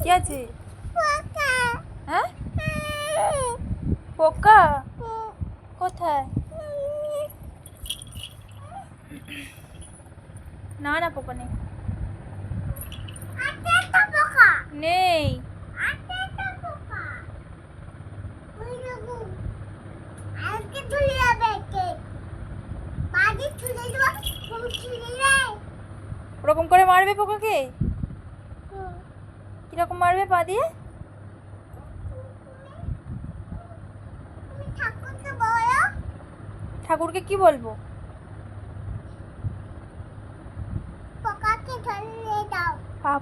কি আছে? হ্যাঁ, পোকা কোথায়? না না, পোকা নেই, নেই। ওরকম করে মারবে পোকাকে? কিরকম মারবে পা দিয়ে? ঠাকুরকে কি বলবো?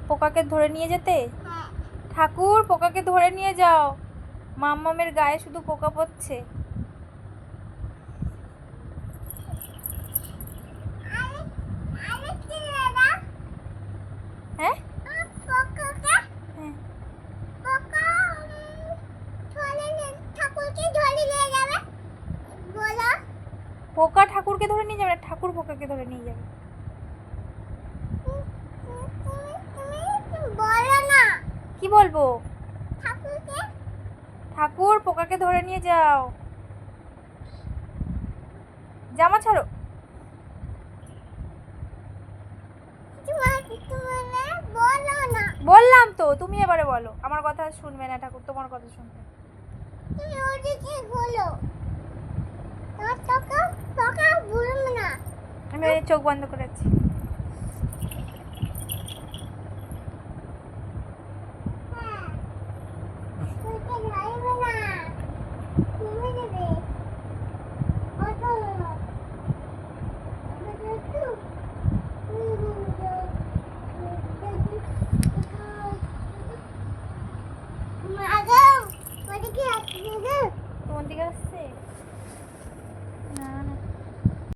পোকাকে ধরে নিয়ে যেতে? ঠাকুর, পোকাকে ধরে নিয়ে যাও, মাম্মামের গায়ে শুধু পোকা পড়ছে। হ্যাঁ, পোকা ঠাকুরকে ধরে নিয়ে যাবে, ঠাকুর পোকাকে ধরে নিয়ে যাবে। কি বলবো? ঠাকুর, পোকাকে ধরে নিয়ে যাও। জামা ছাড়ো। বললাম তো, তুমি এবারে বলো। আমার কথা শুনবে না ঠাকুর, তোমার কথা শুনবে। আমি চোখ বন্ধ করেছি। তোমার দিকে আসছে।